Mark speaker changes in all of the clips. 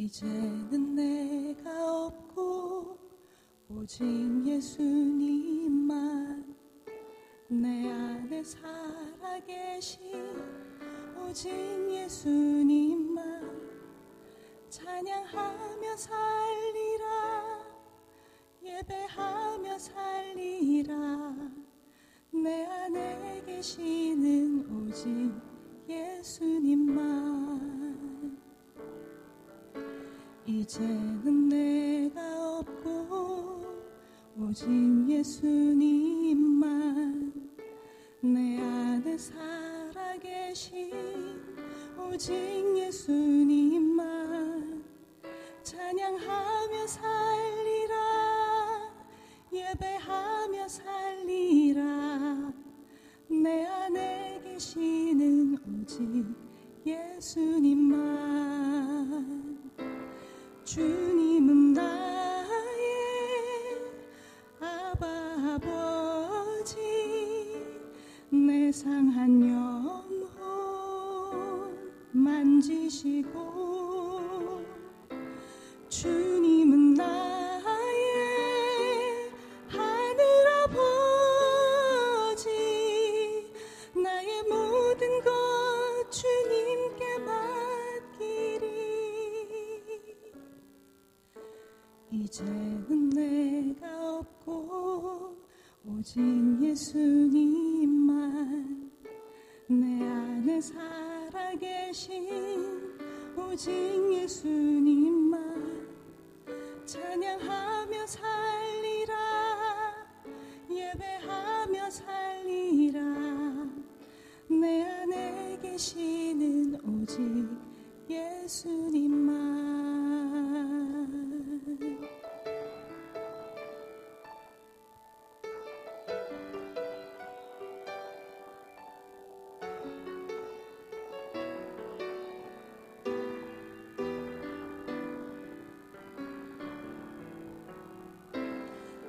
Speaker 1: 이제는 내가 없고 오직 예수님만 내 안에 살아계신 오직 예수님만 찬양하며 살리라 예배하며 살리라 내 안에 계시는 오직 예수님만 이제는 내가 없고 오직 예수님만 내 안에 살아계신 오직 예수님만 찬양하며 살리라 예배하며 살리라 내 안에 계시는 오직 예수님만 주님은 나의 아바 아버지 내 상한 영혼 만지시고 주님은 나의 하늘 아버지 나의 모든 것 주님께 맡기리 이제는 내가 없고 오직 예수님만 내 안에 살아계신 오직 예수님만 찬양하며 살리라 예배하며 살리라 내 안에 계시는 오직 예수님만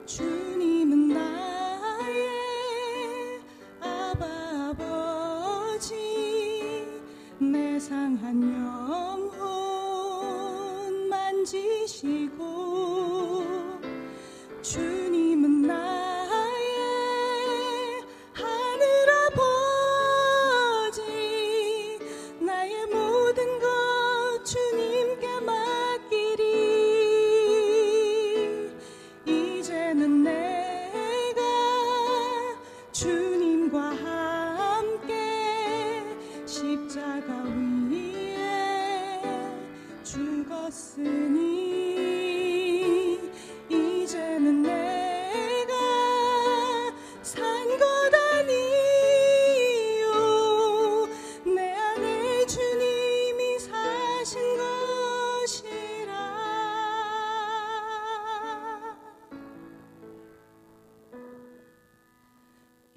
Speaker 1: 주님은 나의 아바 아버지 내 상한 영혼 만지시고 주님은 나의 하늘 아버지 나의 모든 것 주님께 맡기리 이제는 내가 주님과 함께 십자가 위에 죽었으니 이제는 내가 산 것 아니요 내 안에 주님이 사신 것이라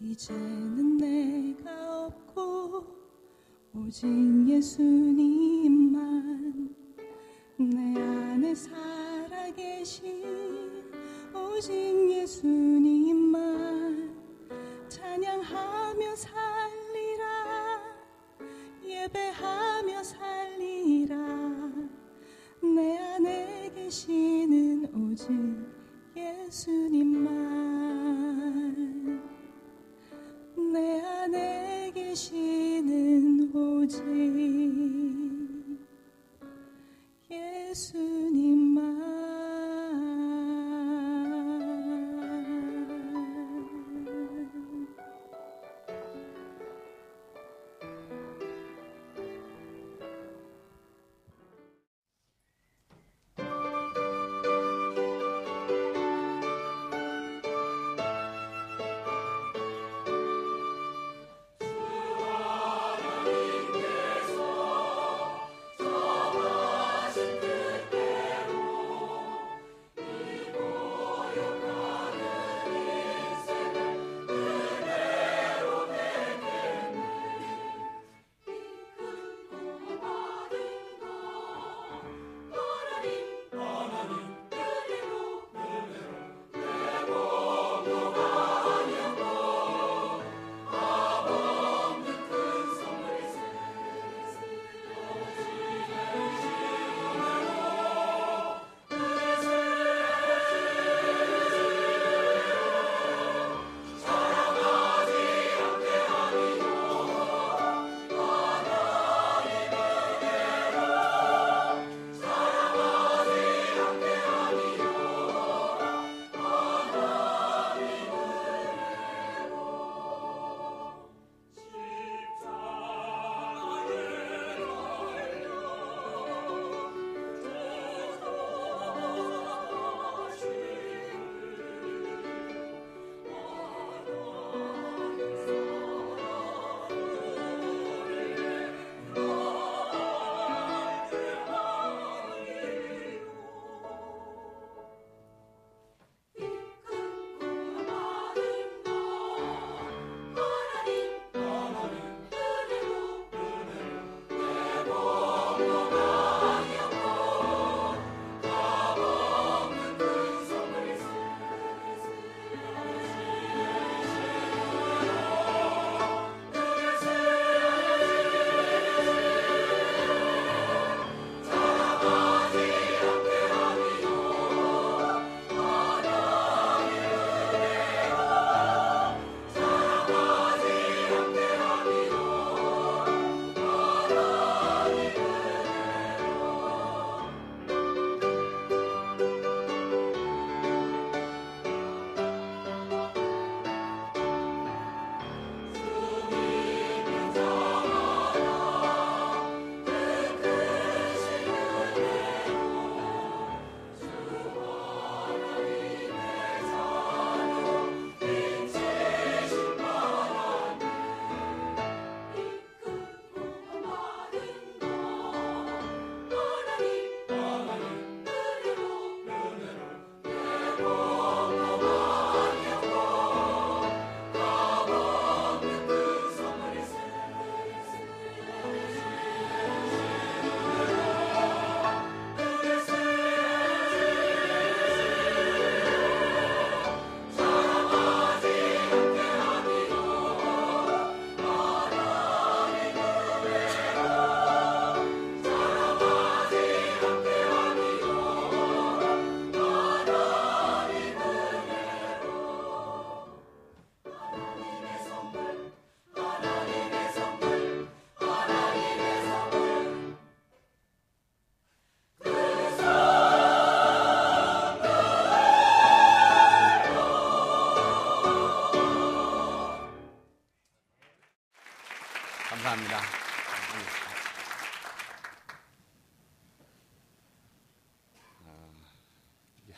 Speaker 1: 이제는 내가 없고 오직 예수님만 내 안에 살아계신 오직 예수님만 찬양하며 살리라 예배하며 살리라 내 안에 계시는 오직 예수님만 내 안에 계시는 오직 예수님만
Speaker 2: 하나님께서 정하신 뜻대로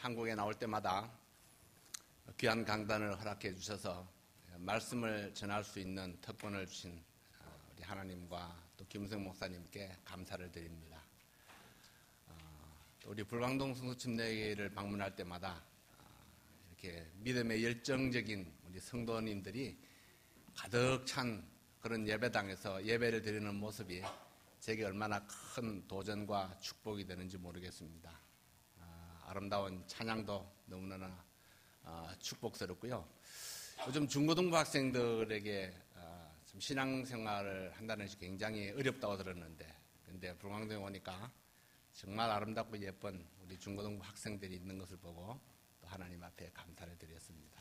Speaker 2: 한국에 나올 때마다 귀한 강단을 허락해 주셔서 말씀을 전할 수 있는 특권을 주신 우리 하나님과 또 김우성 목사님께 감사를 드립니다. 또 우리 불광동 성수침례교회를 방문할 때마다 이렇게 믿음의 열정적인 우리 성도님들이 가득 찬 그런 예배당에서 예배를 드리는 모습이 제게 얼마나 큰 도전과 축복이 되는지 모르겠습니다. 아름다운 찬양도 너무나 축복스럽고요. 요즘 중고등부 학생들에게 좀 신앙생활을 한다는 것이 굉장히 어렵다고 들었는데, 근데 불광동에 오니까 정말 아름답고 예쁜 우리 중고등부 학생들이 있는 것을 보고 또 하나님 앞에 감사를 드렸습니다.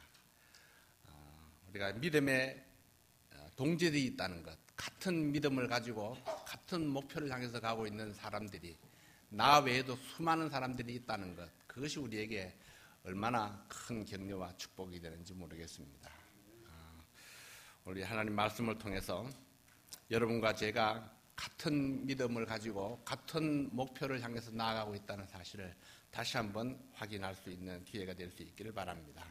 Speaker 2: 우리가 믿음의 동질이 있다는 것, 같은 믿음을 가지고 같은 목표를 향해서 가고 있는 사람들이, 나 외에도 수많은 사람들이 있다는 것, 그것이 우리에게 얼마나 큰 격려와 축복이 되는지 모르겠습니다. 우리 하나님 말씀을 통해서 여러분과 제가 같은 믿음을 가지고 같은 목표를 향해서 나아가고 있다는 사실을 다시 한번 확인할 수 있는 기회가 될 수 있기를 바랍니다.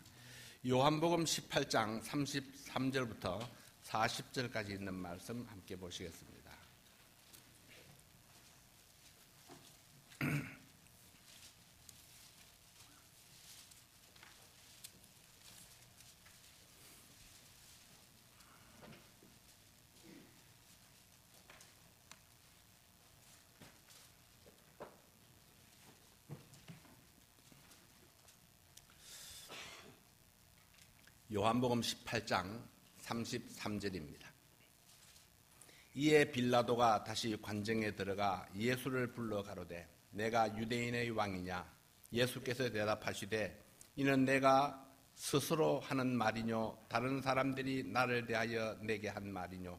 Speaker 2: 요한복음 18장 33절부터 40절까지 있는 말씀 함께 보시겠습니다. 요한복음 18장 33절입니다. 이에 빌라도가 다시 관정에 들어가 예수를 불러 가로되 내가 유대인의 왕이냐? 예수께서 대답하시되 이는 내가 스스로 하는 말이뇨 다른 사람들이 나를 대하여 내게 한 말이뇨?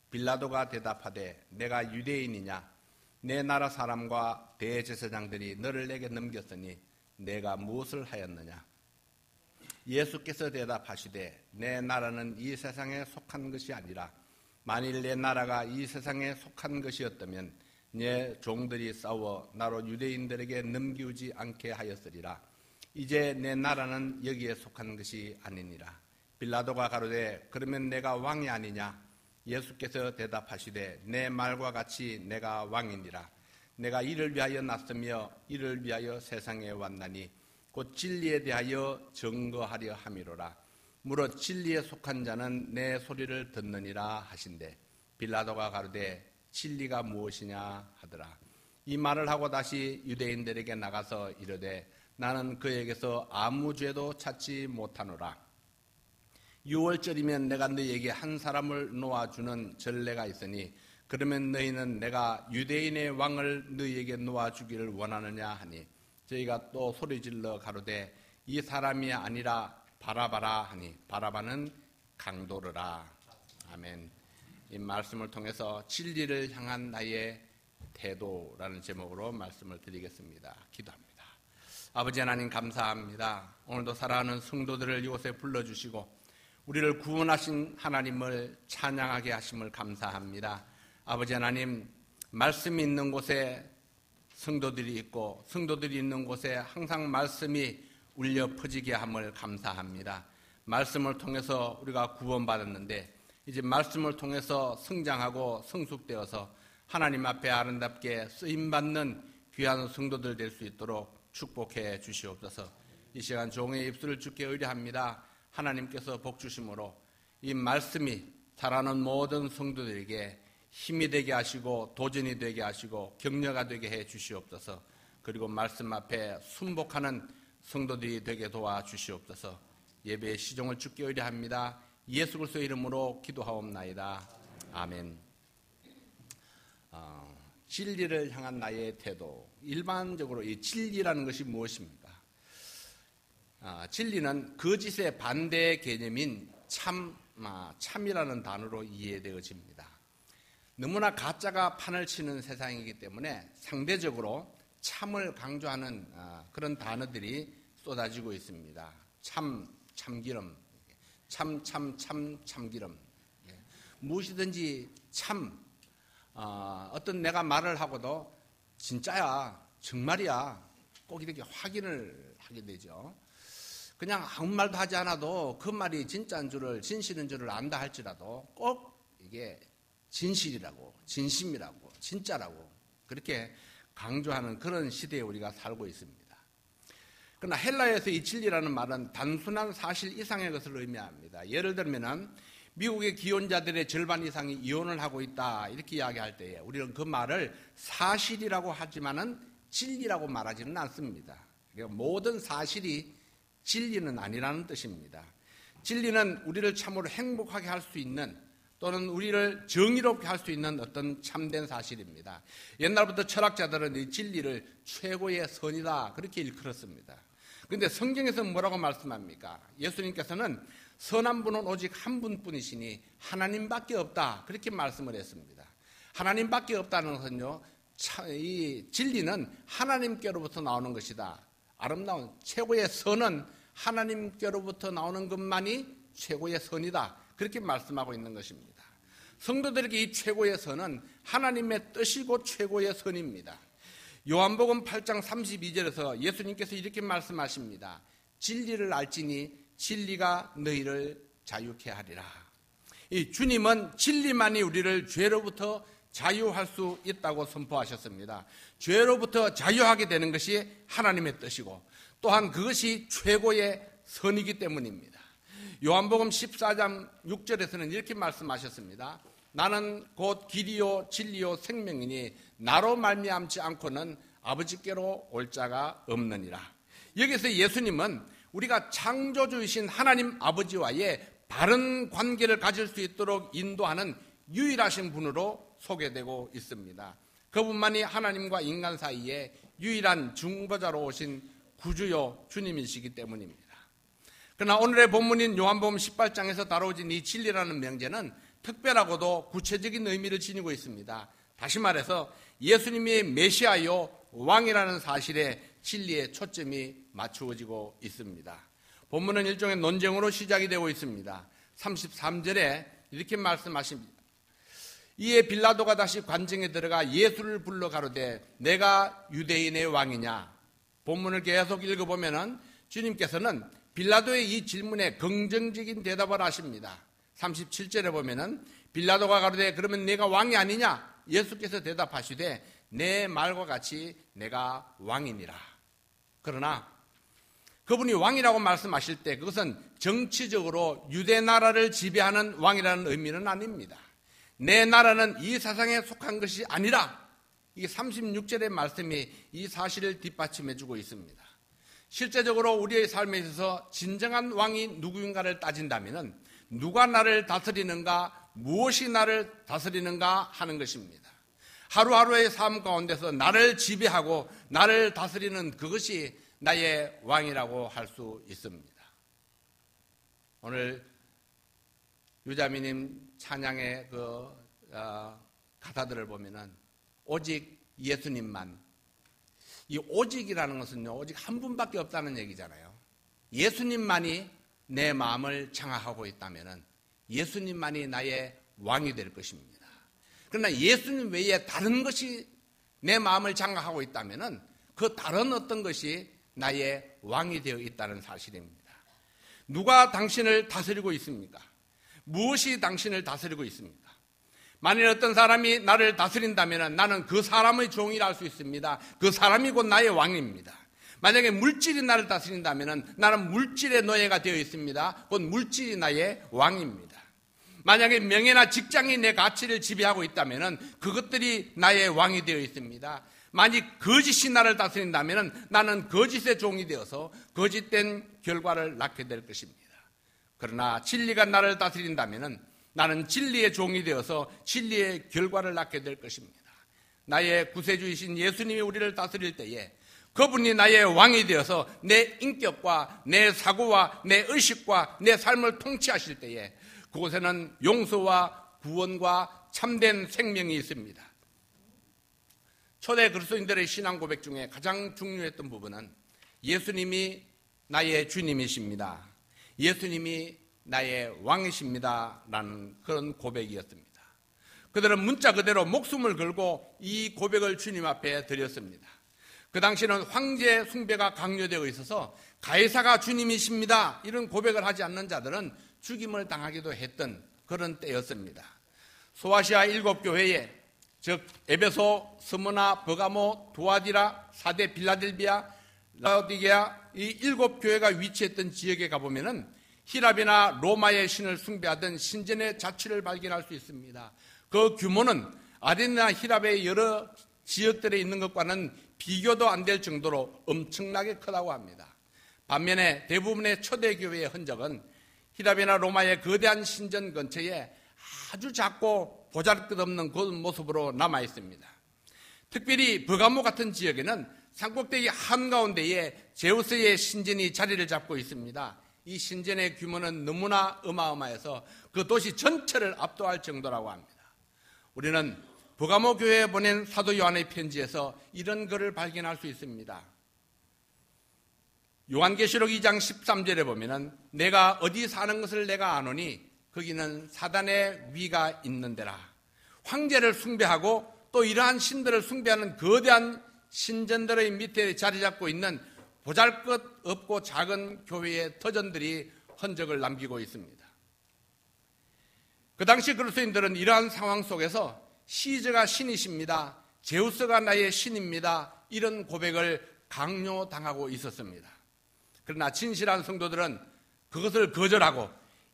Speaker 2: 빌라도가 대답하되 내가 유대인이냐? 내 나라 사람과 대제사장들이 너를 내게 넘겼으니 내가 무엇을 하였느냐? 예수께서 대답하시되 내 나라는 이 세상에 속한 것이 아니라 만일 내 나라가 이 세상에 속한 것이었다면 내 종들이 싸워 나로 유대인들에게 넘기우지 않게 하였으리라. 이제 내 나라는 여기에 속한 것이 아니니라. 빌라도가 가로되 그러면 내가 왕이 아니냐? 예수께서 대답하시되 내 말과 같이 내가 왕이니라. 내가 이를 위하여 났으며 이를 위하여 세상에 왔나니 곧 진리에 대하여 증거하려 함이로라. 무릇 진리에 속한 자는 내 소리를 듣느니라 하신대 빌라도가 가로되 진리가 무엇이냐 하더라. 이 말을 하고 다시 유대인들에게 나가서 이르되 나는 그에게서 아무 죄도 찾지 못하노라. 6월절이면 내가 너희에게 한 사람을 놓아주는 전례가 있으니 그러면 너희는 내가 유대인의 왕을 너희에게 놓아주기를 원하느냐 하니 저희가 또 소리질러 가로되 이 사람이 아니라 바라바라 하니 바라바는 강도르라. 아멘. 이 말씀을 통해서 진리를 향한 나의 태도라는 제목으로 말씀을 드리겠습니다. 기도합니다. 아버지 하나님 감사합니다. 오늘도 사랑하는 성도들을 이곳에 불러주시고 우리를 구원하신 하나님을 찬양하게 하심을 감사합니다. 아버지 하나님 말씀이 있는 곳에 성도들이 있고 성도들이 있는 곳에 항상 말씀이 울려 퍼지게 함을 감사합니다. 말씀을 통해서 우리가 구원받았는데 이제 말씀을 통해서 성장하고 성숙되어서 하나님 앞에 아름답게 쓰임받는 귀한 성도들 될 수 있도록 축복해 주시옵소서. 이 시간 종의 입술을 주께 의뢰합니다. 하나님께서 복 주심으로 이 말씀이 살아가는 모든 성도들에게 힘이 되게 하시고 도전이 되게 하시고 격려가 되게 해 주시옵소서. 그리고 말씀 앞에 순복하는 성도들이 되게 도와주시옵소서. 예배의 시종을 주께 의뢰합니다. 예수 그리스도의 이름으로 기도하옵나이다. 아멘. 진리를 향한 나의 태도. 일반적으로 이 진리라는 것이 무엇입니까? 진리는 거짓의 반대 개념인 참이라는 단어로 이해되어집니다. 너무나 가짜가 판을 치는 세상이기 때문에 상대적으로 참을 강조하는 그런 단어들이 쏟아지고 있습니다. 참기름, 참기름. 무엇이든지 어떤 내가 말을 하고도 진짜야, 정말이야, 꼭 이렇게 확인을 하게 되죠. 그냥 아무 말도 하지 않아도 그 말이 진짜인 줄을, 진실인 줄을 안다 할지라도 꼭 이게 진실이라고, 진심이라고, 진짜라고 그렇게 강조하는 그런 시대에 우리가 살고 있습니다. 그러나 헬라에서 이 진리라는 말은 단순한 사실 이상의 것을 의미합니다. 예를 들면은 미국의 기혼자들의 절반 이상이 이혼을 하고 있다 이렇게 이야기할 때에 우리는 그 말을 사실이라고 하지만은 진리라고 말하지는 않습니다. 그러니까 모든 사실이 진리는 아니라는 뜻입니다. 진리는 우리를 참으로 행복하게 할 수 있는 또는 우리를 정의롭게 할 수 있는 어떤 참된 사실입니다. 옛날부터 철학자들은 이 진리를 최고의 선이다 그렇게 일컬었습니다. 그런데 성경에서는 뭐라고 말씀합니까? 예수님께서는 선한 분은 오직 한 분뿐이시니 하나님밖에 없다 그렇게 말씀을 했습니다. 하나님밖에 없다는 것은요, 이 진리는 하나님께로부터 나오는 것이다. 아름다운 최고의 선은 하나님께로부터 나오는 것만이 최고의 선이다 그렇게 말씀하고 있는 것입니다. 성도들에게 이 최고의 선은 하나님의 뜻이고 최고의 선입니다. 요한복음 8장 32절에서 예수님께서 이렇게 말씀하십니다. 진리를 알지니 진리가 너희를 자유케 하리라. 이 주님은 진리만이 우리를 죄로부터 자유할 수 있다고 선포하셨습니다. 죄로부터 자유하게 되는 것이 하나님의 뜻이고 또한 그것이 최고의 선이기 때문입니다. 요한복음 14장 6절에서는 이렇게 말씀하셨습니다. 나는 곧 길이요 진리요 생명이니 나로 말미암지 않고는 아버지께로 올 자가 없느니라. 여기서 예수님은 우리가 창조주이신 하나님 아버지와의 바른 관계를 가질 수 있도록 인도하는 유일하신 분으로 소개되고 있습니다. 그분만이 하나님과 인간 사이에 유일한 중보자로 오신 구주요 주님이시기 때문입니다. 그러나 오늘의 본문인 요한복음 18장에서 다뤄진 이 진리라는 명제는 특별하고도 구체적인 의미를 지니고 있습니다. 다시 말해서 예수님이 메시아요 왕이라는 사실에 진리의 초점이 맞추어지고 있습니다. 본문은 일종의 논쟁으로 시작이 되고 있습니다. 33절에 이렇게 말씀하십니다. 이에 빌라도가 다시 관정에 들어가 예수를 불러 가로되 내가 유대인의 왕이냐. 본문을 계속 읽어보면은 주님께서는 빌라도의 이 질문에 긍정적인 대답을 하십니다. 37절에 보면은 빌라도가 가로되 그러면 내가 왕이 아니냐? 예수께서 대답하시되 내 말과 같이 내가 왕이니라. 그러나 그분이 왕이라고 말씀하실 때 그것은 정치적으로 유대 나라를 지배하는 왕이라는 의미는 아닙니다. 내 나라는 이 세상에 속한 것이 아니라 이게 36절의 말씀이 이 사실을 뒷받침해주고 있습니다. 실제적으로 우리의 삶에 있어서 진정한 왕이 누구인가를 따진다면 누가 나를 다스리는가, 무엇이 나를 다스리는가 하는 것입니다. 하루하루의 삶 가운데서 나를 지배하고 나를 다스리는 그것이 나의 왕이라고 할 수 있습니다. 오늘 유자미님 찬양의 가사들을 보면은 오직 예수님만, 이 오직이라는 것은요, 오직 한 분밖에 없다는 얘기잖아요. 예수님만이 내 마음을 장악하고 있다면은 예수님만이 나의 왕이 될 것입니다. 그러나 예수님 외에 다른 것이 내 마음을 장악하고 있다면은 그 다른 어떤 것이 나의 왕이 되어 있다는 사실입니다. 누가 당신을 다스리고 있습니까? 무엇이 당신을 다스리고 있습니까? 만일 어떤 사람이 나를 다스린다면 나는 그 사람의 종이라 할 수 있습니다. 그 사람이 곧 나의 왕입니다. 만약에 물질이 나를 다스린다면 나는 물질의 노예가 되어 있습니다. 곧 물질이 나의 왕입니다. 만약에 명예나 직장이 내 가치를 지배하고 있다면 그것들이 나의 왕이 되어 있습니다. 만약 거짓이 나를 다스린다면 나는 거짓의 종이 되어서 거짓된 결과를 낳게 될 것입니다. 그러나 진리가 나를 다스린다면 나는 진리의 종이 되어서 진리의 결과를 낳게 될 것입니다. 나의 구세주이신 예수님이 우리를 다스릴 때에 그분이 나의 왕이 되어서 내 인격과 내 사고와 내 의식과 내 삶을 통치하실 때에 그곳에는 용서와 구원과 참된 생명이 있습니다. 초대 그리스도인들의 신앙 고백 중에 가장 중요했던 부분은 예수님이 나의 주님이십니다. 예수님이 나의 왕이십니다. 라는 그런 고백이었습니다. 그들은 문자 그대로 목숨을 걸고 이 고백을 주님 앞에 드렸습니다. 그 당시는 황제 숭배가 강요되어 있어서 가이사가 주님이십니다 이런 고백을 하지 않는 자들은 죽임을 당하기도 했던 그런 때였습니다. 소아시아 7교회에 즉 에베소, 스무나, 버가모, 두아디라, 사데, 빌라델비아, 라오디게아 이 7교회가 위치했던 지역에 가보면은 히랍이나 로마의 신을 숭배하던 신전의 자취를 발견할 수 있습니다. 그 규모는 아덴나 히랍의 여러 지역들에 있는 것과는 비교도 안 될 정도로 엄청나게 크다고 합니다. 반면에 대부분의 초대교회의 흔적은 히랍이나 로마의 거대한 신전 근처에 아주 작고 보잘것없는 그 모습으로 남아 있습니다. 특별히 버가모 같은 지역에는 산꼭대기 한가운데에 제우스의 신전이 자리를 잡고 있습니다. 이 신전의 규모는 너무나 어마어마해서 그 도시 전체를 압도할 정도라고 합니다. 우리는 버가모 교회에 보낸 사도 요한의 편지에서 이런 글을 발견할 수 있습니다. 요한계시록 2장 13절에 보면은 내가 어디 사는 것을 내가 아노니 거기는 사단의 위가 있는 데라. 황제를 숭배하고 또 이러한 신들을 숭배하는 거대한 신전들의 밑에 자리 잡고 있는 보잘것없고 작은 교회의 터전들이 흔적을 남기고 있습니다. 그 당시 그리스도인들은 이러한 상황 속에서 시저가 신이십니다. 제우스가 나의 신입니다. 이런 고백을 강요당하고 있었습니다. 그러나 진실한 성도들은 그것을 거절하고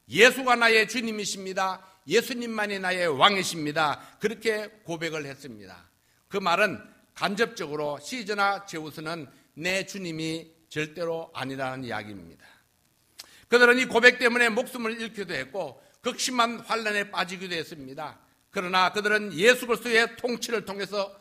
Speaker 2: 예수가 나의 주님이십니다. 예수님만이 나의 왕이십니다. 그렇게 고백을 했습니다. 그 말은 간접적으로 시저나 제우스는 내 주님이 절대로 아니라는 이야기입니다. 그들은 이 고백 때문에 목숨을 잃기도 했고 극심한 환란에 빠지기도 했습니다. 그러나 그들은 예수 그리스도의 통치를 통해서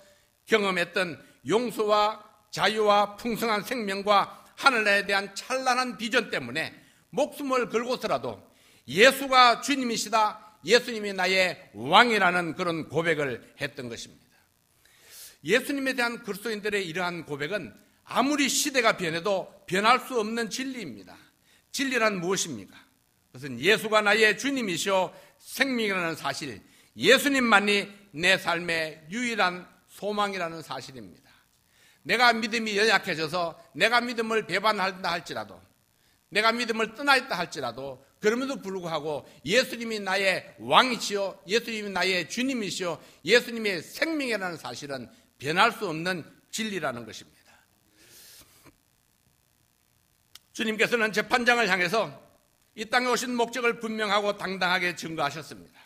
Speaker 2: 경험했던 용서와 자유와 풍성한 생명과 하늘에 대한 찬란한 비전 때문에 목숨을 걸고서라도 예수가 주님이시다, 예수님이 나의 왕이라는 그런 고백을 했던 것입니다. 예수님에 대한 그리스도인들의 이러한 고백은 아무리 시대가 변해도 변할 수 없는 진리입니다. 진리란 무엇입니까? 그것은 예수가 나의 주님이시오 생명이라는 사실, 예수님만이 내 삶의 유일한 소망이라는 사실입니다. 내가 믿음이 연약해져서 내가 믿음을 배반한다 할지라도, 내가 믿음을 떠나 있다 할지라도 그럼에도 불구하고 예수님이 나의 왕이시오, 예수님이 나의 주님이시오, 예수님의 생명이라는 사실은 변할 수 없는 진리라는 것입니다. 주님께서는 재판장을 향해서 이 땅에 오신 목적을 분명하고 당당하게 증거하셨습니다.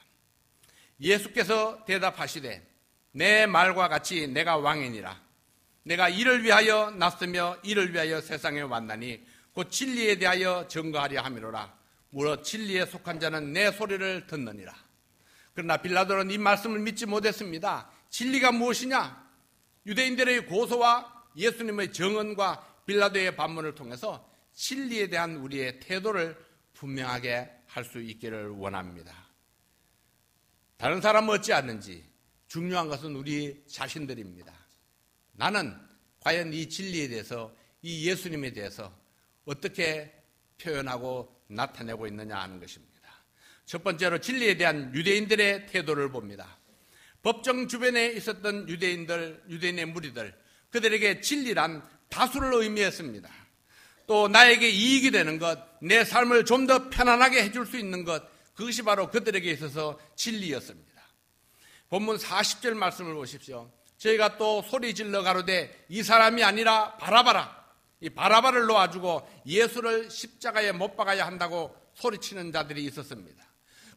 Speaker 2: 예수께서 대답하시되 내 말과 같이 내가 왕이니라. 내가 이를 위하여 났으며 이를 위하여 세상에 왔나니 곧 진리에 대하여 증거하려 함이로라. 무릇 진리에 속한 자는 내 소리를 듣느니라. 그러나 빌라도는 이 말씀을 믿지 못했습니다. 진리가 무엇이냐? 유대인들의 고소와 예수님의 정언과 빌라도의 반문을 통해서 진리에 대한 우리의 태도를 분명하게 할 수 있기를 원합니다. 다른 사람은 어찌 않는지 중요한 것은 우리 자신들입니다. 나는 과연 이 진리에 대해서, 이 예수님에 대해서 어떻게 표현하고 나타내고 있느냐 하는 것입니다. 첫 번째로 진리에 대한 유대인들의 태도를 봅니다. 법정 주변에 있었던 유대인의 무리들, 그들에게 진리란 다수를 의미했습니다. 또 나에게 이익이 되는 것, 내 삶을 좀 더 편안하게 해줄 수 있는 것, 그것이 바로 그들에게 있어서 진리였습니다. 본문 40절 말씀을 보십시오. 저희가 또 소리질러 가로되 이 사람이 아니라 바라바라, 이 바라바를 놓아주고 예수를 십자가에 못 박아야 한다고 소리치는 자들이 있었습니다.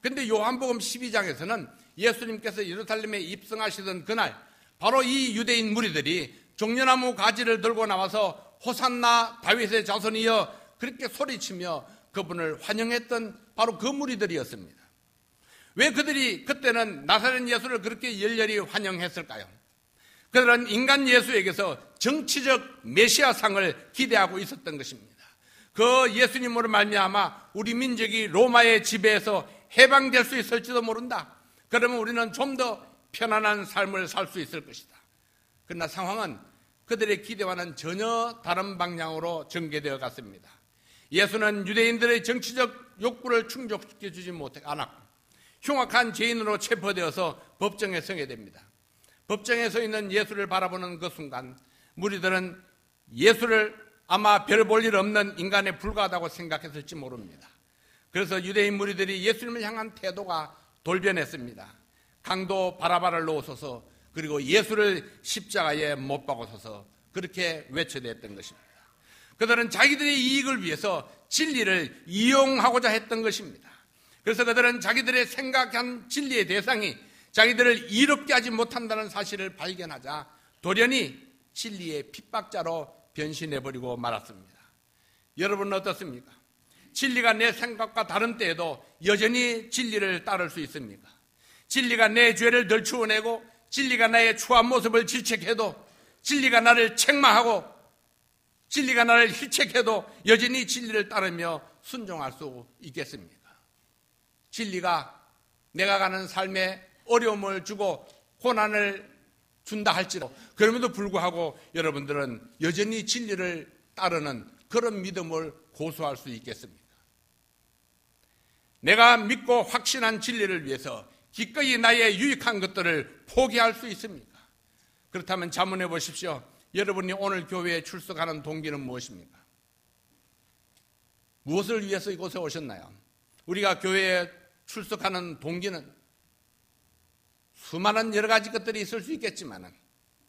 Speaker 2: 그런데 요한복음 12장에서는 예수님께서 예루살렘에 입성하시던 그날 바로 이 유대인 무리들이 종려나무 가지를 들고 나와서 호산나 다윗의 자손이여 그렇게 소리치며 그분을 환영했던 바로 그 무리들이었습니다. 왜 그들이 그때는 나사렛 예수를 그렇게 열렬히 환영했을까요? 그들은 인간 예수에게서 정치적 메시아상을 기대하고 있었던 것입니다. 그 예수님으로 말미암아 우리 민족이 로마의 지배에서 해방될 수 있을지도 모른다. 그러면 우리는 좀 더 편안한 삶을 살 수 있을 것이다. 그러나 상황은 그들의 기대와는 전혀 다른 방향으로 전개되어 갔습니다. 예수는 유대인들의 정치적 욕구를 충족시켜주지 않았고 흉악한 죄인으로 체포되어서 법정에 서게 됩니다. 법정에 서 있는 예수를 바라보는 그 순간 무리들은 예수를 아마 별 볼 일 없는 인간에 불과하다고 생각했을지 모릅니다. 그래서 유대인 무리들이 예수님을 향한 태도가 돌변했습니다. 강도 바라바를 놓으소서, 그리고 예수를 십자가에 못 박으소서, 그렇게 외쳐댔던 것입니다. 그들은 자기들의 이익을 위해서 진리를 이용하고자 했던 것입니다. 그래서 그들은 자기들의 생각한 진리의 대상이 자기들을 이롭게 하지 못한다는 사실을 발견하자 돌연히 진리의 핍박자로 변신해버리고 말았습니다. 여러분은 어떻습니까? 진리가 내 생각과 다른 때에도 여전히 진리를 따를 수 있습니까? 진리가 내 죄를 덜추어내고 진리가 나의 추한 모습을 질책해도, 진리가 나를 책망하고 진리가 나를 힐책해도 여전히 진리를 따르며 순종할 수 있겠습니까? 진리가 내가 가는 삶에 어려움을 주고 고난을 준다 할지라도 그럼에도 불구하고 여러분들은 여전히 진리를 따르는 그런 믿음을 고수할 수 있겠습니까? 내가 믿고 확신한 진리를 위해서 기꺼이 나의 유익한 것들을 포기할 수 있습니까? 그렇다면 자문해 보십시오. 여러분이 오늘 교회에 출석하는 동기는 무엇입니까? 무엇을 위해서 이곳에 오셨나요? 우리가 교회에 출석하는 동기는 수많은 여러 가지 것들이 있을 수 있겠지만,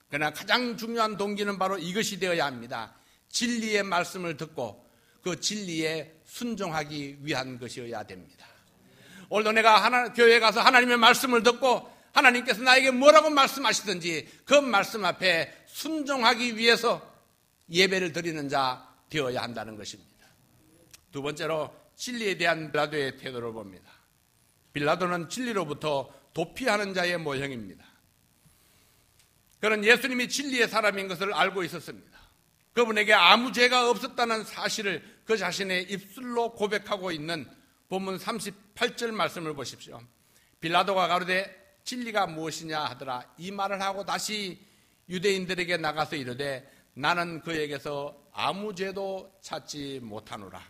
Speaker 2: 그러나 가장 중요한 동기는 바로 이것이 되어야 합니다. 진리의 말씀을 듣고 그 진리에 순종하기 위한 것이어야 됩니다. 오늘도 내가 교회에 가서 하나님의 말씀을 듣고 하나님께서 나에게 뭐라고 말씀하시든지 그 말씀 앞에 순종하기 위해서 예배를 드리는 자 되어야 한다는 것입니다. 두 번째로 진리에 대한 빌라도의 태도를 봅니다. 빌라도는 진리로부터 도피하는 자의 모형입니다. 그는 예수님이 진리의 사람인 것을 알고 있었습니다. 그분에게 아무 죄가 없었다는 사실을 그 자신의 입술로 고백하고 있는 본문 38절 말씀을 보십시오. 빌라도가 가로되 진리가 무엇이냐 하더라. 이 말을 하고 다시 유대인들에게 나가서 이르되 나는 그에게서 아무 죄도 찾지 못하노라.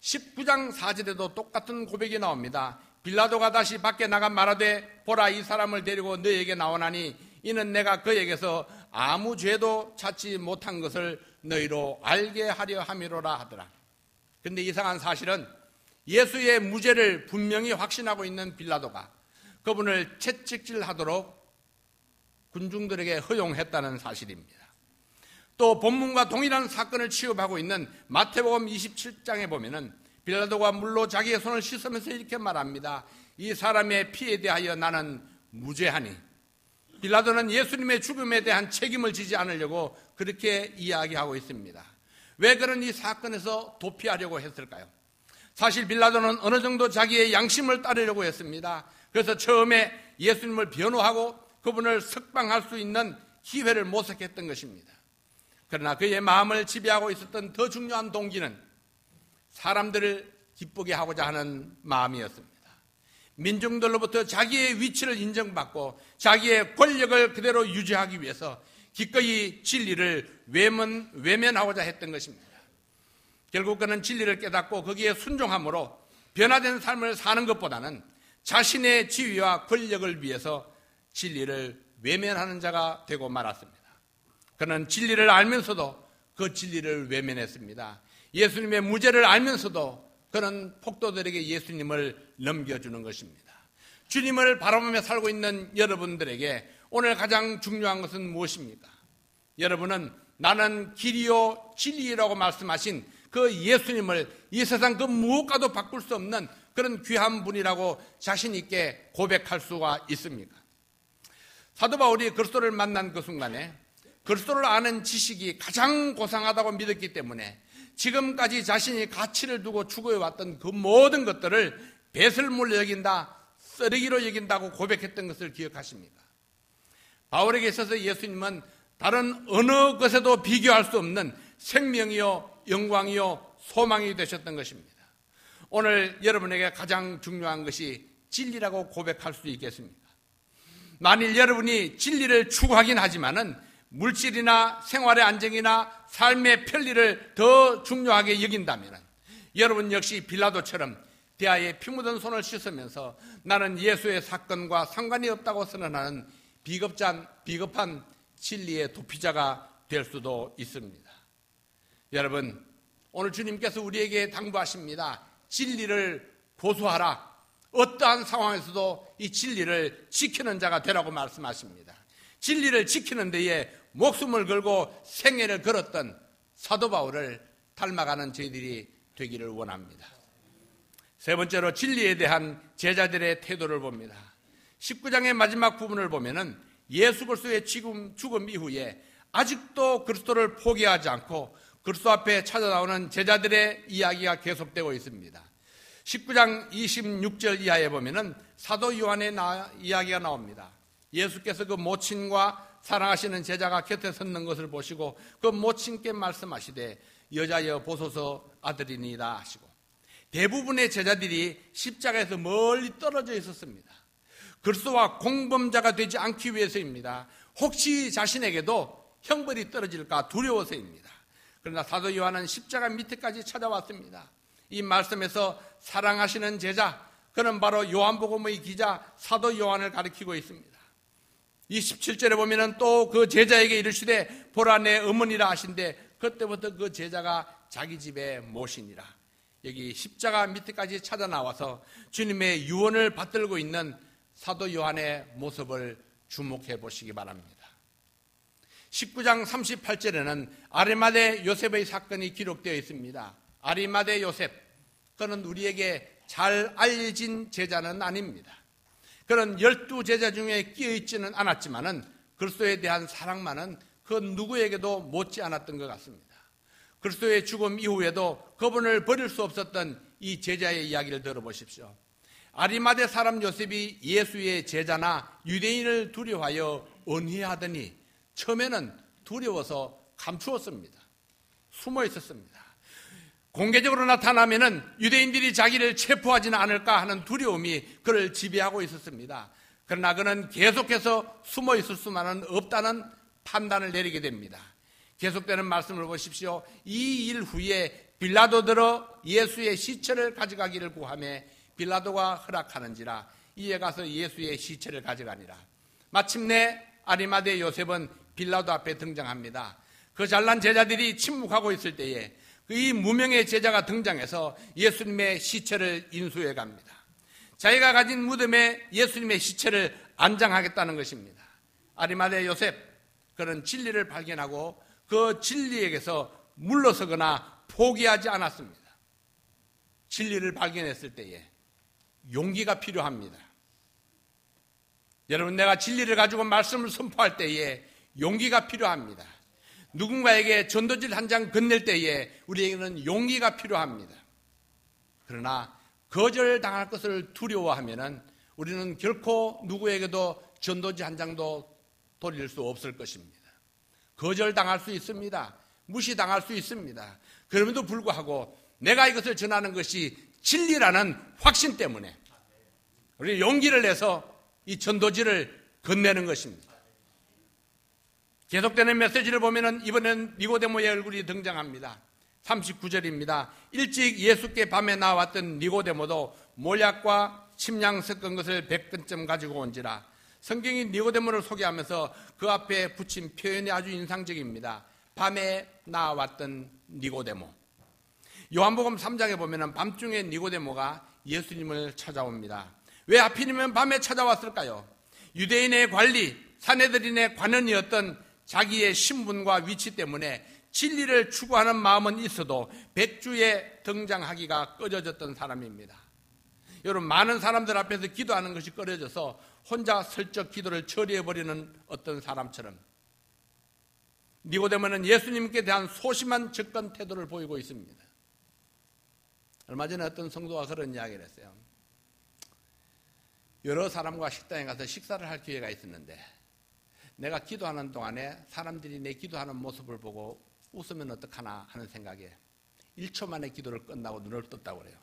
Speaker 2: 19장 4절에도 똑같은 고백이 나옵니다. 빌라도가 다시 밖에 나가 말하되 보라, 이 사람을 데리고 너에게 나오나니 이는 내가 그에게서 아무 죄도 찾지 못한 것을 너희로 알게 하려 함이로라 하더라. 그런데 이상한 사실은 예수의 무죄를 분명히 확신하고 있는 빌라도가 그분을 채찍질하도록 군중들에게 허용했다는 사실입니다. 또 본문과 동일한 사건을 취급하고 있는 마태복음 27장에 보면은 빌라도가 물로 자기의 손을 씻으면서 이렇게 말합니다. 이 사람의 피에 대하여 나는 무죄하니. 빌라도는 예수님의 죽음에 대한 책임을 지지 않으려고 그렇게 이야기하고 있습니다. 왜 그런 이 사건에서 도피하려고 했을까요? 사실 빌라도는 어느 정도 자기의 양심을 따르려고 했습니다. 그래서 처음에 예수님을 변호하고 그분을 석방할 수 있는 기회를 모색했던 것입니다. 그러나 그의 마음을 지배하고 있었던 더 중요한 동기는 사람들을 기쁘게 하고자 하는 마음이었습니다. 민중들로부터 자기의 위치를 인정받고 자기의 권력을 그대로 유지하기 위해서 기꺼이 진리를 외면하고자 했던 것입니다. 결국 그는 진리를 깨닫고 거기에 순종함으로 변화된 삶을 사는 것보다는 자신의 지위와 권력을 위해서 진리를 외면하는 자가 되고 말았습니다. 그는 진리를 알면서도 그 진리를 외면했습니다. 예수님의 무죄를 알면서도 그는 폭도들에게 예수님을 넘겨주는 것입니다. 주님을 바라보며 살고 있는 여러분들에게 오늘 가장 중요한 것은 무엇입니까? 여러분은 나는 길이요 진리라고 말씀하신 그 예수님을 이 세상 그 무엇과도 바꿀 수 없는 그런 귀한 분이라고 자신 있게 고백할 수가 있습니까? 사도 바울이 그리스도를 만난 그 순간에 그리스도를 아는 지식이 가장 고상하다고 믿었기 때문에 지금까지 자신이 가치를 두고 추구해왔던 그 모든 것들을 배설물로 여긴다, 쓰레기로 여긴다고 고백했던 것을 기억하십니까? 바울에게 있어서 예수님은 다른 어느 것에도 비교할 수 없는 생명이요 영광이요 소망이 되셨던 것입니다. 오늘 여러분에게 가장 중요한 것이 진리라고 고백할 수 있겠습니까? 만일 여러분이 진리를 추구하긴 하지만은 물질이나 생활의 안정이나 삶의 편리를 더 중요하게 여긴다면 여러분 역시 빌라도처럼 대하에 피 묻은 손을 씻으면서 나는 예수의 사건과 상관이 없다고 선언하는 비겁한 진리의 도피자가 될 수도 있습니다. 여러분, 오늘 주님께서 우리에게 당부하십니다. 진리를 고수하라. 어떠한 상황에서도 이 진리를 지키는 자가 되라고 말씀하십니다. 진리를 지키는 데에 목숨을 걸고 생애를 걸었던 사도 바울을 닮아가는 저희들이 되기를 원합니다. 세 번째로 진리에 대한 제자들의 태도를 봅니다. 19장의 마지막 부분을 보면은 예수 그리스도의 죽음 이후에 아직도 그리스도를 포기하지 않고 그리스도 앞에 찾아나오는 제자들의 이야기가 계속되고 있습니다. 19장 26절 이하에 보면은 사도 요한의 이야기가 나옵니다. 예수께서 그 모친과 사랑하시는 제자가 곁에 섰는 것을 보시고 그 모친께 말씀하시되 여자여 보소서 아들이니이다 하시고, 대부분의 제자들이 십자가에서 멀리 떨어져 있었습니다. 그리스도와 공범자가 되지 않기 위해서입니다. 혹시 자신에게도 형벌이 떨어질까 두려워서입니다. 그러나 사도 요한은 십자가 밑에까지 찾아왔습니다. 이 말씀에서 사랑하시는 제자, 그는 바로 요한복음의 기자 사도 요한을 가리키고 있습니다. 27절에 보면은 또 그 제자에게 이르시되 보라 내 어머니라 하신데 그때부터 그 제자가 자기 집에 모시니라. 여기 십자가 밑에까지 찾아 나와서 주님의 유언을 받들고 있는 사도 요한의 모습을 주목해 보시기 바랍니다. 19장 38절에는 아리마대 요셉의 사건이 기록되어 있습니다. 아리마대 요셉, 그는 우리에게 잘 알려진 제자는 아닙니다. 그는 12제자 중에 끼어있지는 않았지만은 그리스도에 대한 사랑만은 그 누구에게도 못지 않았던 것 같습니다. 그리스도의 죽음 이후에도 그분을 버릴 수 없었던 이 제자의 이야기를 들어보십시오. 아리마대 사람 요셉이 예수의 제자나 유대인을 두려워하여 언해하더니 처음에는 두려워서 감추었습니다. 숨어 있었습니다. 공개적으로 나타나면은 유대인들이 자기를 체포하지는 않을까 하는 두려움이 그를 지배하고 있었습니다. 그러나 그는 계속해서 숨어 있을 수만은 없다는 판단을 내리게 됩니다. 계속되는 말씀을 보십시오. 이 일 후에 빌라도 들어 예수의 시체를 가져가기를 구하며 빌라도가 허락하는지라 이에 가서 예수의 시체를 가져가니라. 마침내 아리마대 요셉은 빌라도 앞에 등장합니다. 그 잘난 제자들이 침묵하고 있을 때에 이 무명의 제자가 등장해서 예수님의 시체를 인수해 갑니다. 자기가 가진 무덤에 예수님의 시체를 안장하겠다는 것입니다. 아리마대 요셉, 그는 진리를 발견하고 그 진리에게서 물러서거나 포기하지 않았습니다. 진리를 발견했을 때에 용기가 필요합니다. 여러분, 내가 진리를 가지고 말씀을 선포할 때에 용기가 필요합니다. 누군가에게 전도지를 한 장 건넬 때에 우리에게는 용기가 필요합니다. 그러나 거절당할 것을 두려워하면은 우리는 결코 누구에게도 전도지 한 장도 돌릴 수 없을 것입니다. 거절당할 수 있습니다. 무시당할 수 있습니다. 그럼에도 불구하고 내가 이것을 전하는 것이 진리라는 확신 때문에 우리 용기를 내서 이 전도지를 건네는 것입니다. 계속되는 메시지를 보면은 이번엔 니고데모의 얼굴이 등장합니다. 39절입니다. 일찍 예수께 밤에 나왔던 니고데모도 몰약과 침량 섞은 것을 100근쯤 가지고 온지라. 성경이 니고데모를 소개하면서 그 앞에 붙인 표현이 아주 인상적입니다. 밤에 나왔던 니고데모. 요한복음 3장에 보면은 밤중에 니고데모가 예수님을 찾아옵니다. 왜 하필이면 밤에 찾아왔을까요? 유대인의 관리, 산헤드린의 관원이었던 자기의 신분과 위치 때문에 진리를 추구하는 마음은 있어도 백주에 등장하기가 꺼려졌던 사람입니다. 여러분, 많은 사람들 앞에서 기도하는 것이 꺼려져서 혼자 슬쩍 기도를 처리해버리는 어떤 사람처럼 니고데모는 예수님께 대한 소심한 접근 태도를 보이고 있습니다. 얼마 전에 어떤 성도가 그런 이야기를 했어요. 여러 사람과 식당에 가서 식사를 할 기회가 있었는데 내가 기도하는 동안에 사람들이 내 기도하는 모습을 보고 웃으면 어떡하나 하는 생각에 1초 만에 기도를 끝나고 눈을 떴다고 그래요.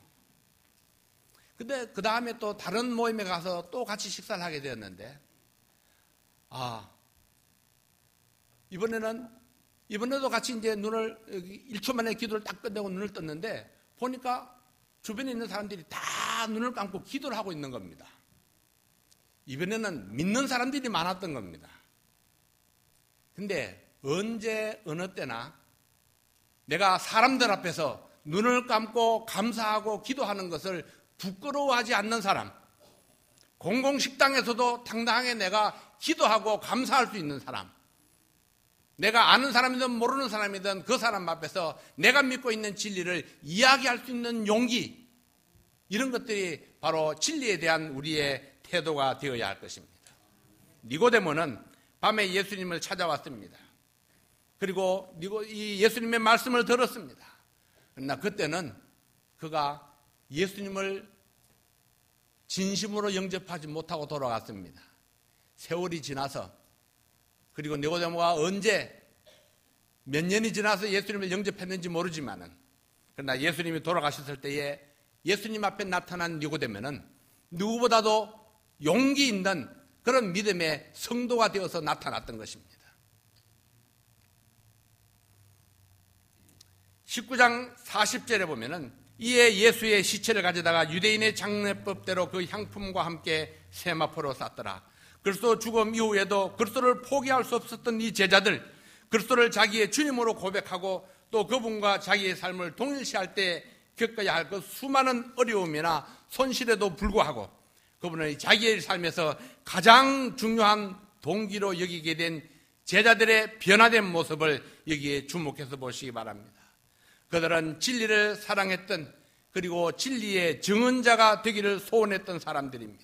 Speaker 2: 근데 그 다음에 또 다른 모임에 가서 또 같이 식사를 하게 되었는데 이번에도 같이 이제 1초 만에 기도를 딱 끝내고 눈을 떴는데 보니까 주변에 있는 사람들이 다 눈을 감고 기도를 하고 있는 겁니다. 이번에는 믿는 사람들이 많았던 겁니다. 근데 언제 어느 때나 내가 사람들 앞에서 눈을 감고 감사하고 기도하는 것을 부끄러워하지 않는 사람, 공공식당에서도 당당하게 내가 기도하고 감사할 수 있는 사람, 내가 아는 사람이든 모르는 사람이든 그 사람 앞에서 내가 믿고 있는 진리를 이야기할 수 있는 용기, 이런 것들이 바로 진리에 대한 우리의 태도가 되어야 할 것입니다. 니고데모는 밤에 예수님을 찾아왔습니다. 그리고 이 예수님의 말씀을 들었습니다. 그러나 그때는 그가 예수님을 진심으로 영접하지 못하고 돌아갔습니다. 세월이 지나서, 그리고 니고데모가 언제 몇 년이 지나서 예수님을 영접했는지 모르지만은, 그러나 예수님이 돌아가셨을 때에 예수님 앞에 나타난 니고데모는 누구보다도 용기 있는 그런 믿음의 성도가 되어서 나타났던 것입니다. 19장 40절에 보면은 이에 예수의 시체를 가져다가 유대인의 장례법대로 그 향품과 함께 세마포로 쌌더라. 그리스도 죽음 이후에도 그리스도를 포기할 수 없었던 이 제자들, 그리스도를 자기의 주님으로 고백하고 또 그분과 자기의 삶을 동일시할 때 겪어야 할 그 수많은 어려움이나 손실에도 불구하고 그분은 자기의 삶에서 가장 중요한 동기로 여기게 된 제자들의 변화된 모습을 여기에 주목해서 보시기 바랍니다. 그들은 진리를 사랑했던, 그리고 진리의 증언자가 되기를 소원했던 사람들입니다.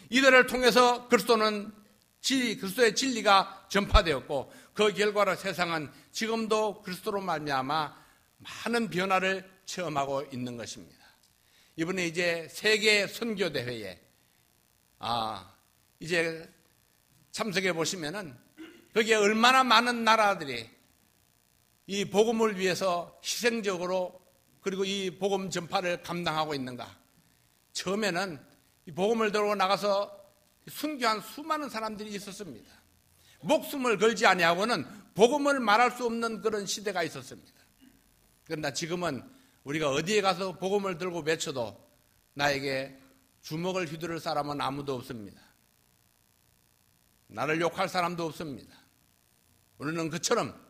Speaker 2: 이들을 통해서 그리스도의 진리가 전파되었고, 그 결과로 세상은 지금도 그리스도로 말미암아 많은 변화를 체험하고 있는 것입니다. 이번에 이제 세계 선교 대회에 이제 참석해 보시면은 거기에 얼마나 많은 나라들이 이 복음을 위해서 희생적으로, 그리고 이 복음 전파를 감당하고 있는가. 처음에는 이 복음을 들고 나가서 순교한 수많은 사람들이 있었습니다. 목숨을 걸지 아니하고는 복음을 말할 수 없는 그런 시대가 있었습니다. 그러나 지금은 우리가 어디에 가서 복음을 들고 외쳐도 나에게 주먹을 휘두를 사람은 아무도 없습니다. 나를 욕할 사람도 없습니다. 우리는 그처럼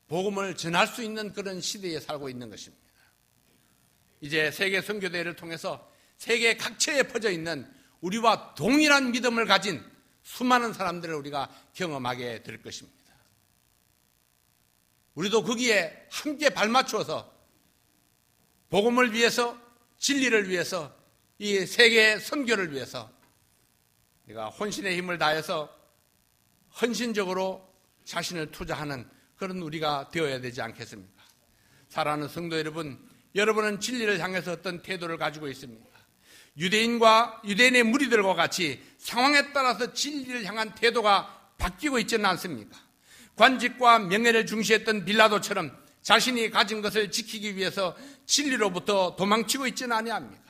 Speaker 2: 복음을 전할 수 있는 그런 시대에 살고 있는 것입니다. 이제 세계 선교대회를 통해서 세계 각처에 퍼져 있는 우리와 동일한 믿음을 가진 수많은 사람들을 우리가 경험하게 될 것입니다. 우리도 거기에 함께 발맞추어서 복음을 위해서, 진리를 위해서, 이 세계 선교를 위해서 우리가 혼신의 힘을 다해서 헌신적으로 자신을 투자하는 그런 우리가 되어야 되지 않겠습니까? 사랑하는 성도 여러분, 여러분은 진리를 향해서 어떤 태도를 가지고 있습니까? 유대인의 무리들과 같이 상황에 따라서 진리를 향한 태도가 바뀌고 있지는 않습니까? 관직과 명예를 중시했던 빌라도처럼 자신이 가진 것을 지키기 위해서 진리로부터 도망치고 있지는 아니합니까?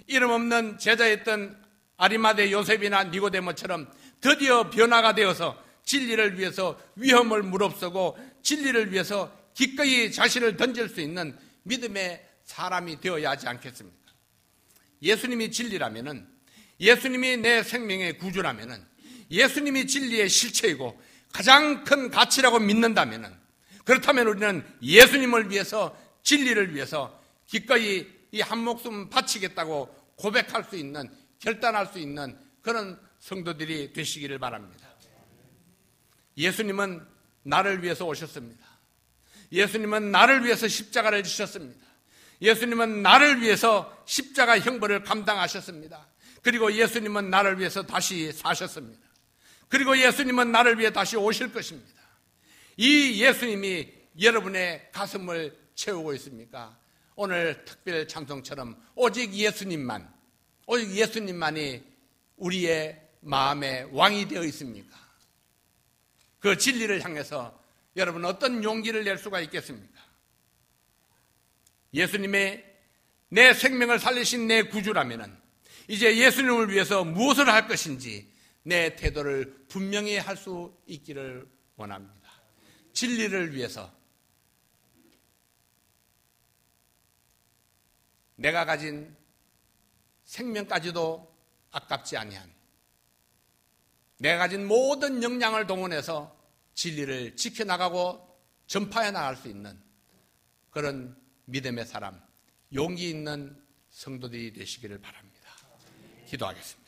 Speaker 2: 이름 없는 제자였던 아리마대 요셉이나 니고데모처럼 드디어 변화가 되어서 진리를 위해서 위험을 무릅쓰고 진리를 위해서 기꺼이 자신을 던질 수 있는 믿음의 사람이 되어야 하지 않겠습니까? 예수님이 진리라면은, 예수님이 내 생명의 구주라면은, 예수님이 진리의 실체이고 가장 큰 가치라고 믿는다면은, 그렇다면 우리는 예수님을 위해서, 진리를 위해서 기꺼이 이 한 목숨 바치겠다고 고백할 수 있는, 결단할 수 있는 그런 성도들이 되시기를 바랍니다. 예수님은 나를 위해서 오셨습니다. 예수님은 나를 위해서 십자가를 지셨습니다. 예수님은 나를 위해서 십자가 형벌을 감당하셨습니다. 그리고 예수님은 나를 위해서 다시 사셨습니다. 그리고 예수님은 나를 위해 다시 오실 것입니다. 이 예수님이 여러분의 가슴을 채우고 있습니까? 오늘 특별 찬송처럼 오직 예수님만이 우리의 마음의 왕이 되어 있습니까? 그 진리를 향해서 여러분 어떤 용기를 낼 수가 있겠습니까? 예수님의 내 생명을 살리신 내 구주라면은 이제 예수님을 위해서 무엇을 할 것인지 내 태도를 분명히 할 수 있기를 원합니다. 진리를 위해서 내가 가진 생명까지도 아깝지 아니한, 내가 가진 모든 역량을 동원해서 진리를 지켜나가고 전파해 나갈 수 있는 그런 믿음의 사람, 용기 있는 성도들이 되시기를 바랍니다. 기도하겠습니다.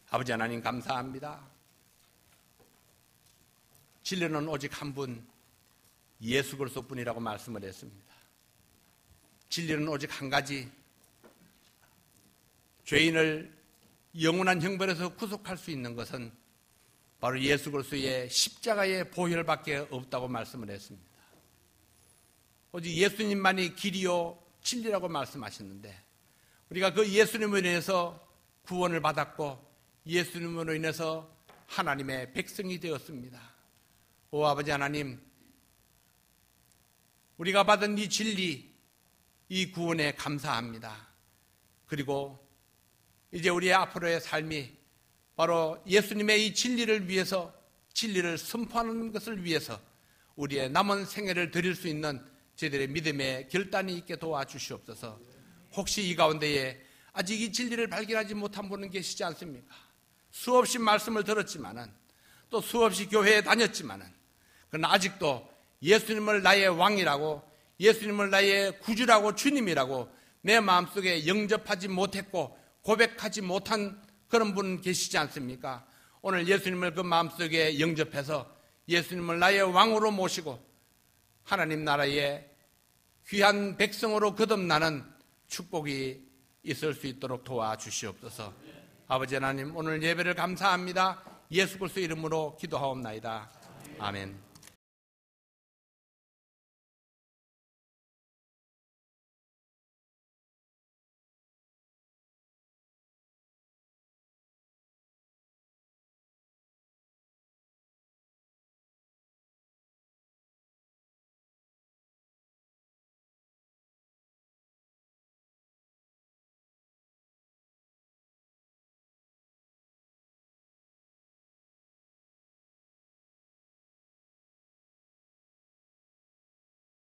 Speaker 2: 아버지 하나님 감사합니다. 진리는 오직 한 분, 예수 그리스도뿐이라고 말씀을 했습니다. 진리는 오직 한 가지, 죄인을 영원한 형벌에서 구속할 수 있는 것은 바로 예수 그리스도의 십자가의 보혈밖에 없다고 말씀을 했습니다. 오직 예수님만이 길이요 진리라고 말씀하셨는데 우리가 그 예수님으로 인해서 구원을 받았고 예수님으로 인해서 하나님의 백성이 되었습니다. 오 아버지 하나님, 우리가 받은 이 진리, 이 구원에 감사합니다. 그리고 이제 우리의 앞으로의 삶이 바로 예수님의 이 진리를 위해서, 진리를 선포하는 것을 위해서 우리의 남은 생애를 드릴 수 있는 저희들의 믿음의 결단이 있게 도와주시옵소서. 혹시 이 가운데에 아직 이 진리를 발견하지 못한 분은 계시지 않습니까? 수없이 말씀을 들었지만은 또 수없이 교회에 다녔지만은 그러나 아직도 예수님을 나의 왕이라고, 예수님을 나의 구주라고, 주님이라고 내 마음속에 영접하지 못했고 고백하지 못한 그런 분 계시지 않습니까? 오늘 예수님을 그 마음속에 영접해서 예수님을 나의 왕으로 모시고 하나님 나라의 귀한 백성으로 거듭나는 축복이 있을 수 있도록 도와주시옵소서. 아버지 하나님, 오늘 예배를 감사합니다. 예수 그리스도 이름으로 기도하옵나이다. 아멘.